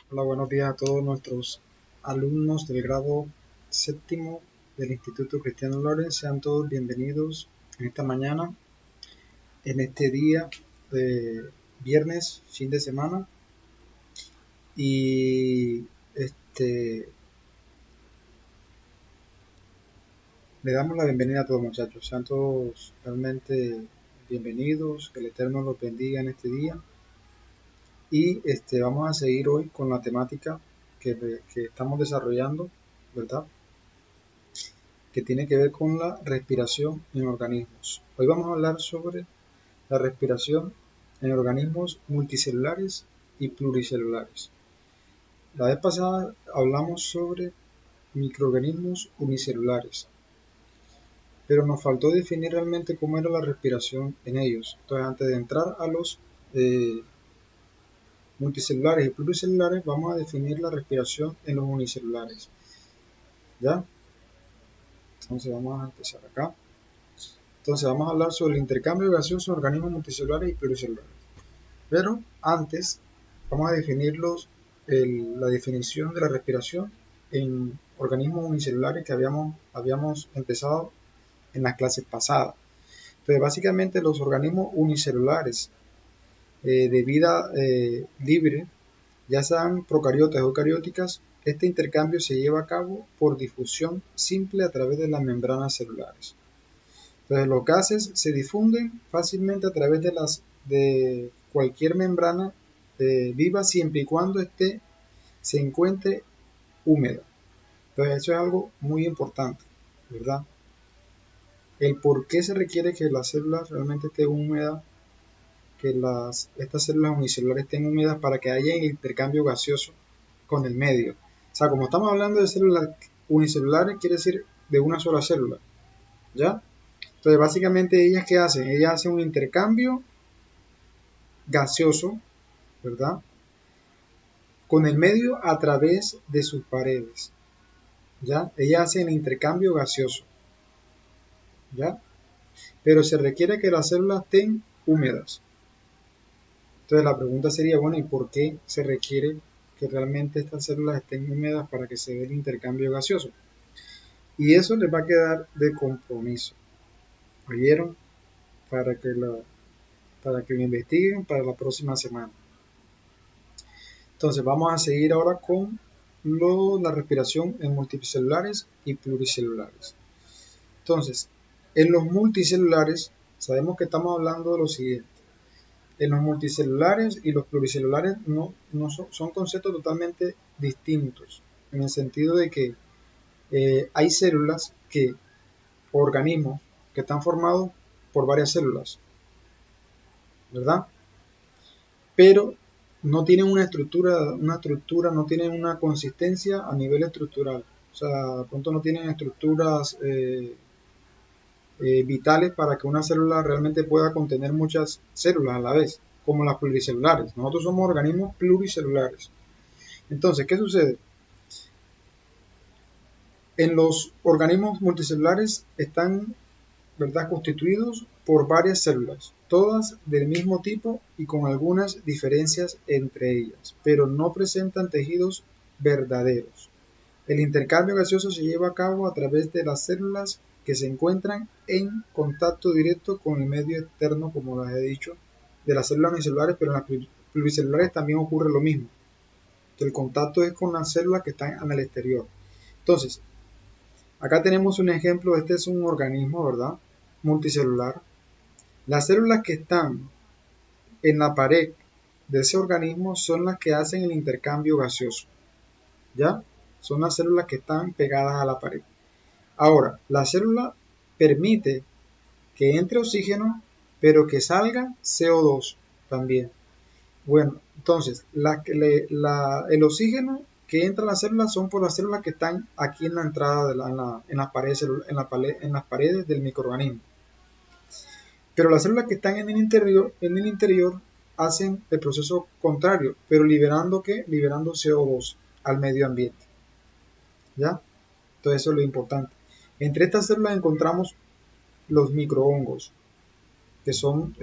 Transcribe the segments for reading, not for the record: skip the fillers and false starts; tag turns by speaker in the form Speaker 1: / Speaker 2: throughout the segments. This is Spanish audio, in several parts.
Speaker 1: Hola, buenos días a todos nuestros alumnos del grado séptimo del Instituto Cristiano Lorenz. Sean todos bienvenidos en esta mañana, en este día de viernes, fin de semana. Y le damos la bienvenida a todos, muchachos. Sean todos realmente bienvenidos. Que el Eterno los bendiga en este día. Y vamos a seguir hoy con la temática que estamos desarrollando, ¿verdad? Que tiene que ver con la respiración en organismos. Hoy vamos a hablar sobre la respiración en organismos multicelulares y pluricelulares. La vez pasada hablamos sobre microorganismos unicelulares, pero nos faltó definir realmente cómo era la respiración en ellos. Entonces, antes de entrar a los multicelulares y pluricelulares, vamos a definir la respiración en los unicelulares. ¿Ya? Entonces vamos a empezar acá. Entonces vamos a hablar sobre el intercambio gaseoso en organismos multicelulares y pluricelulares. Pero antes vamos a definir la definición de la respiración en organismos unicelulares que habíamos empezado en las clases pasadas. Entonces básicamente los organismos unicelulares de vida libre, ya sean procariotas o eucarióticas, este intercambio se lleva a cabo por difusión simple a través de las membranas celulares. Entonces los gases se difunden fácilmente a través de cualquier membrana viva siempre y cuando se encuentre húmeda. Entonces eso es algo muy importante, ¿verdad? El por qué se requiere que las células realmente estén húmedas, que estas células unicelulares estén húmedas para que haya intercambio gaseoso con el medio. O sea, como estamos hablando de células unicelulares, quiere decir de una sola célula, ¿ya? Entonces, básicamente, ¿ellas qué hacen? Ellas hacen un intercambio gaseoso, ¿verdad? Con el medio a través de sus paredes, ¿ya? Ellas hacen el intercambio gaseoso, ¿ya? Pero se requiere que las células estén húmedas. Entonces, la pregunta sería, bueno, ¿y por qué se requiere que realmente estas células estén húmedas para que se dé el intercambio gaseoso? Y eso les va a quedar de compromiso. ¿Oyeron? Para que lo investiguen para la próxima semana. Entonces vamos a seguir ahora con la respiración en multicelulares y pluricelulares. Entonces, en los multicelulares sabemos que estamos hablando de lo siguiente. En los multicelulares y los pluricelulares son conceptos totalmente distintos, en el sentido de que hay células organismos que están formados por varias células, ¿verdad? Pero no tienen una estructura, no tienen una consistencia a nivel estructural. O sea, de pronto no tienen estructuras vitales para que una célula realmente pueda contener muchas células a la vez, como las pluricelulares. Nosotros somos organismos pluricelulares. Entonces, ¿qué sucede? En los organismos multicelulares están, ¿verdad?, constituidos por varias células, todas del mismo tipo y con algunas diferencias entre ellas, pero no presentan tejidos verdaderos. El intercambio gaseoso se lleva a cabo a través de las células que se encuentran en contacto directo con el medio externo, como les he dicho, de las células unicelulares, pero en las pluricelulares también ocurre lo mismo, que el contacto es con las células que están en el exterior. Entonces, acá tenemos un ejemplo. Este es un organismo, ¿verdad?, multicelular. Las células que están en la pared de ese organismo son las que hacen el intercambio gaseoso, ¿ya? Son las células que están pegadas a la pared. Ahora, la célula permite que entre oxígeno, pero que salga CO2 también. Bueno, entonces, el oxígeno que entra a la célula son por las células que están aquí en la entrada, en las paredes del microorganismo. Pero las células que están en el interior hacen el proceso contrario, pero liberando CO2 al medio ambiente. ¿Ya? Entonces eso es lo importante. Entre estas células encontramos los microhongos, que son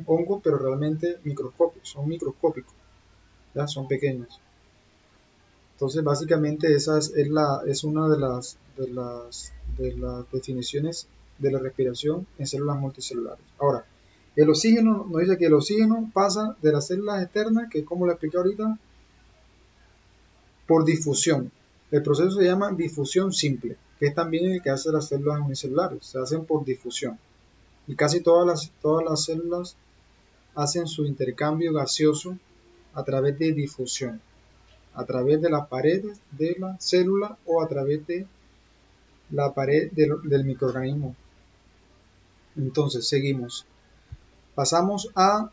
Speaker 1: hongos, pero realmente son microscópicos, ¿ya? Son pequeños. Entonces, básicamente esa es una de las definiciones de la respiración en células multicelulares. Ahora, el oxígeno nos dice que el oxígeno pasa de las células externas, que como lo expliqué ahorita, por difusión. El proceso se llama difusión simple, que es también el que hace las células unicelulares, se hacen por difusión. Y casi todas las células hacen su intercambio gaseoso a través de difusión, a través de las paredes de la célula o a través de la pared del microorganismo. Entonces, seguimos. Pasamos a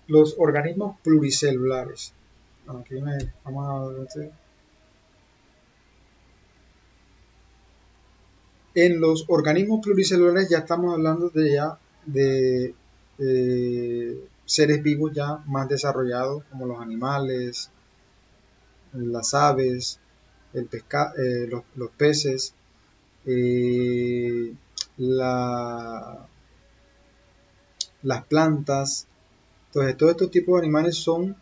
Speaker 1: los organismos pluricelulares. Vamos a ver. En los organismos pluricelulares ya estamos hablando de seres vivos ya más desarrollados, como los animales, las aves, los peces, la, las plantas. Entonces, todos estos tipos de animales son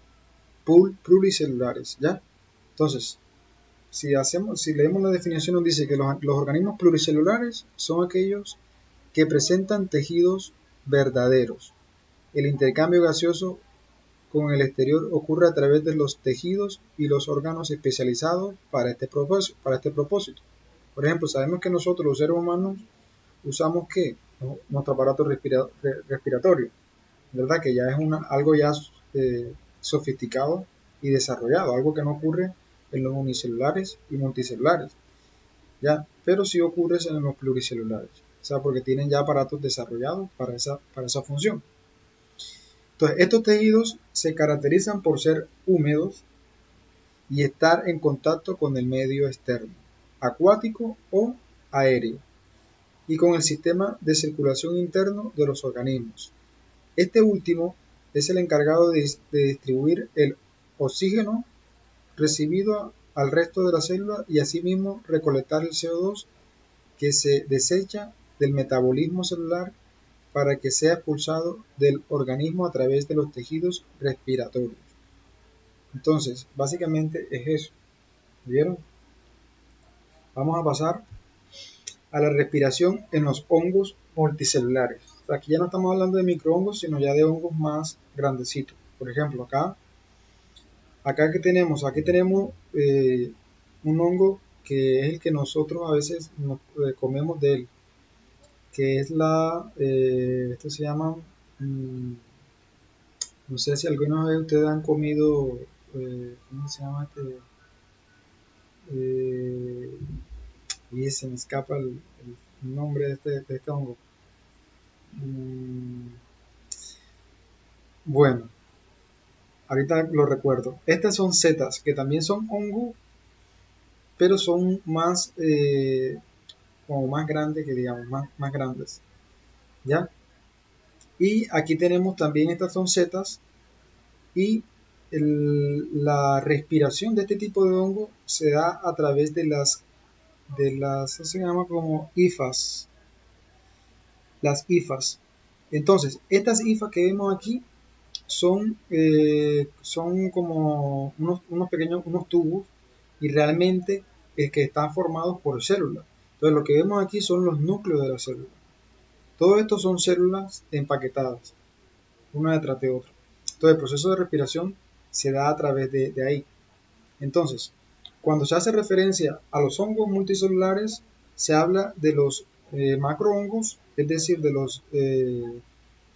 Speaker 1: pluricelulares, ¿ya? Entonces, si leemos la definición, nos dice que los organismos pluricelulares son aquellos que presentan tejidos verdaderos. El intercambio gaseoso con el exterior ocurre a través de los tejidos y los órganos especializados para este propósito. Por ejemplo, sabemos que nosotros los seres humanos usamos ¿qué? Nuestro aparato respiratorio, ¿verdad? Que ya es algo ya sofisticado y desarrollado, algo que no ocurre en los unicelulares y multicelulares, ¿ya? Pero sí ocurre en los pluricelulares, o sea, porque tienen ya aparatos desarrollados para esa función. Entonces, estos tejidos se caracterizan por ser húmedos y estar en contacto con el medio externo, acuático o aéreo, y con el sistema de circulación interno de los organismos. Este último es el encargado de distribuir el oxígeno recibido al resto de la célula y asimismo recolectar el CO2 que se desecha del metabolismo celular para que sea expulsado del organismo a través de los tejidos respiratorios. Entonces, básicamente es eso. ¿Vieron? Vamos a pasar a la respiración en los hongos multicelulares. O sea, aquí ya no estamos hablando de microhongos, sino ya de hongos más grandecitos. Por ejemplo, acá que tenemos, aquí tenemos un hongo que es el que nosotros a veces comemos de él, que es esto se llama, no sé si alguna vez ustedes han comido, ¿cómo se llama este? Y se me escapa el nombre de este hongo. Bueno, ahorita lo recuerdo. Estas son setas, que también son hongo, pero son más, como más grandes que digamos, más grandes. ¿Ya? Y aquí tenemos también estas son setas y la respiración de este tipo de hongo se da a través de eso se llama como hifas, las hifas. Entonces, estas hifas que vemos aquí son como unos pequeños, unos tubos y realmente que están formados por células. Entonces, lo que vemos aquí son los núcleos de la célula. Todo esto son células empaquetadas, una detrás de otra. Entonces, el proceso de respiración se da a través de ahí. Entonces, cuando se hace referencia a los hongos multicelulares, se habla de los macrohongos, es decir, de los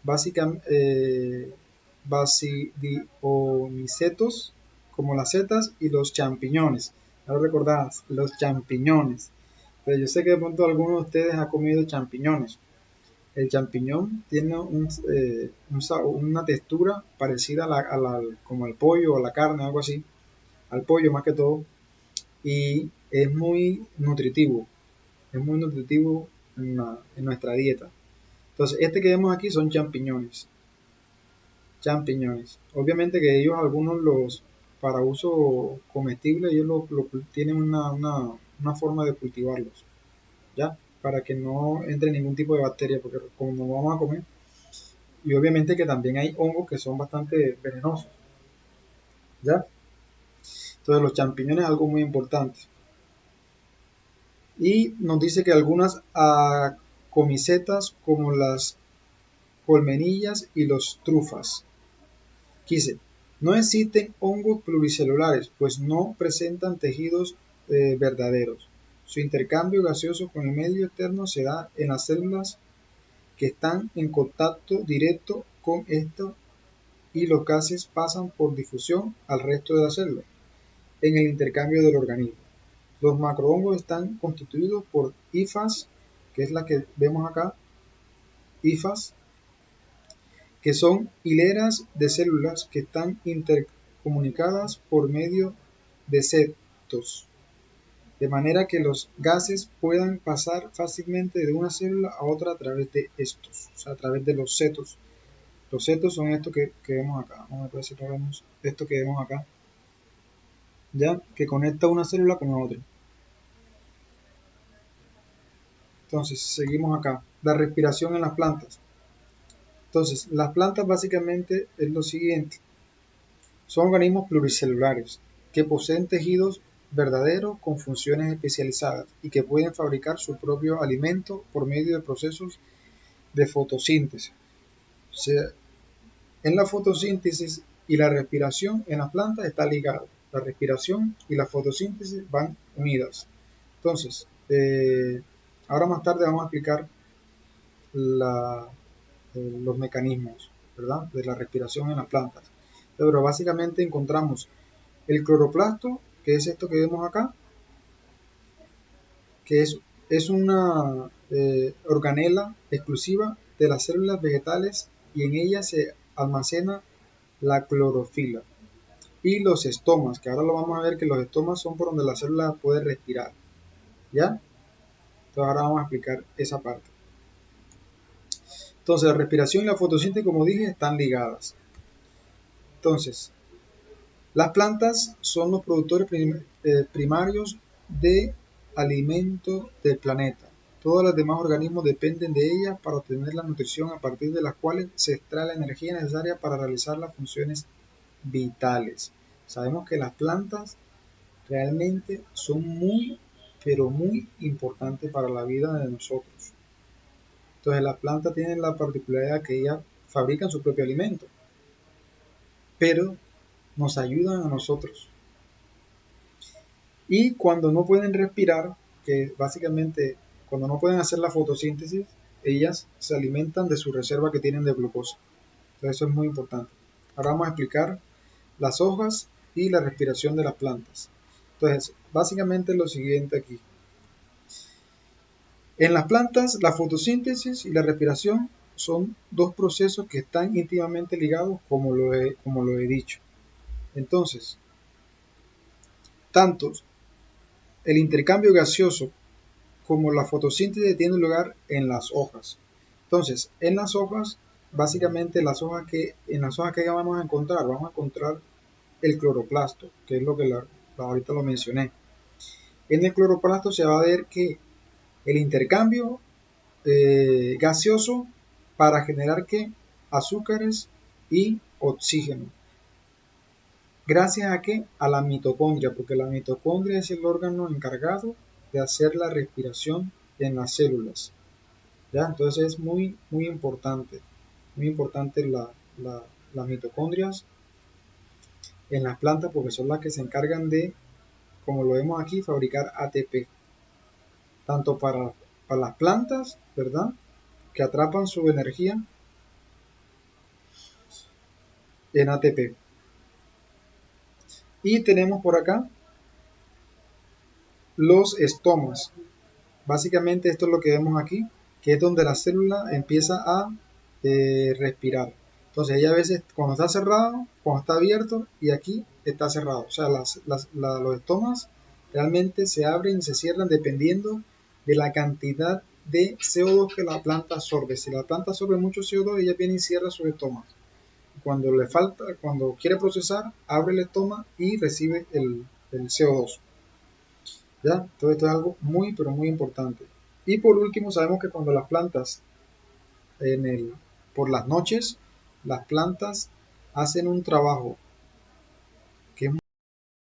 Speaker 1: basidionicetos, como las setas, y los champiñones. ¿No lo recordás? Los champiñones. Pero yo sé que de pronto algunos de ustedes han comido champiñones. El champiñón tiene una textura parecida como al pollo o a la carne, algo así, al pollo más que todo, y es muy nutritivo en nuestra dieta. Entonces, este que vemos aquí son champiñones. Obviamente que ellos, para uso comestible, ellos tienen una forma de cultivarlos, ¿ya? Para que no entre ningún tipo de bacteria, porque como no vamos a comer, y obviamente que también hay hongos que son bastante venenosos, ¿ya? Entonces los champiñones es algo muy importante. Y nos dice que algunas comicetas como las colmenillas y los trufas. Dice, no existen hongos pluricelulares, pues no presentan tejidos verdaderos. Su intercambio gaseoso con el medio externo se da en las células que están en contacto directo con esto y los gases pasan por difusión al resto de la célula en el intercambio del organismo. Los macrohongos están constituidos por hifas, que es la que vemos acá, hifas, que son hileras de células que están intercomunicadas por medio de setos, de manera que los gases puedan pasar fácilmente de una célula a otra a través de estos, o sea, a través de los setos. Los setos son esto que vemos acá. Vamos a ver si lo vemos. Esto que vemos acá, ya, que conecta una célula con la otra. Entonces, seguimos acá. La respiración en las plantas. Entonces, las plantas básicamente es lo siguiente. Son organismos pluricelulares que poseen tejidos verdaderos con funciones especializadas y que pueden fabricar su propio alimento por medio de procesos de fotosíntesis. O sea, en la fotosíntesis y la respiración en las plantas está ligado. La respiración y la fotosíntesis van unidas. Entonces, ahora más tarde vamos a explicar los mecanismos, ¿verdad?, de la respiración en las plantas. Pero básicamente encontramos el cloroplasto, que es esto que vemos acá, que es una organela exclusiva de las células vegetales y en ella se almacena la clorofila. Y los estomas, que ahora lo vamos a ver que los estomas son por donde la célula puede respirar. ¿Ya? Entonces ahora vamos a explicar esa parte. Entonces la respiración y la fotosíntesis, como dije, están ligadas. Entonces, las plantas son los productores primarios de alimento del planeta. Todos los demás organismos dependen de ellas para obtener la nutrición a partir de las cuales se extrae la energía necesaria para realizar las funciones vitales. Sabemos que las plantas realmente son muy, pero muy importantes para la vida de nosotros. Entonces las plantas tienen la particularidad que ellas fabrican su propio alimento, pero nos ayudan a nosotros. Y cuando no pueden respirar, que básicamente cuando no pueden hacer la fotosíntesis, ellas se alimentan de su reserva que tienen de glucosa. Entonces eso es muy importante. Ahora vamos a explicar las hojas y la respiración de las plantas. Entonces, básicamente lo siguiente aquí. En las plantas, la fotosíntesis y la respiración son dos procesos que están íntimamente ligados, como lo he dicho. Entonces, tanto el intercambio gaseoso como la fotosíntesis tiene lugar en las hojas. Entonces, en las hojas, básicamente en las hojas que vamos a encontrar el cloroplasto, que es lo que ahorita lo mencioné. En el cloroplasto se va a ver que el intercambio gaseoso para generar azúcares y oxígeno. Gracias a a la mitocondria, porque la mitocondria es el órgano encargado de hacer la respiración en las células. ¿Ya? Entonces es muy importante las mitocondrias en las plantas, porque son las que se encargan de, como lo vemos aquí, fabricar ATP, tanto para las plantas, ¿verdad?, que atrapan su energía en ATP. Y tenemos por acá los estomas. Básicamente esto es lo que vemos aquí, que es donde la célula empieza a respirar. Entonces ella a veces cuando está cerrado, cuando está abierto, y aquí está cerrado. O sea, los estomas realmente se abren y se cierran dependiendo de la cantidad de CO2 que la planta absorbe. Si la planta absorbe mucho CO2, ella viene y cierra sus estomas. Cuando quiere procesar, abre el estómago y recibe el CO2. ¿Ya? Entonces esto es algo muy, pero muy importante. Y por último, sabemos que cuando las plantas, por las noches, las plantas hacen un trabajo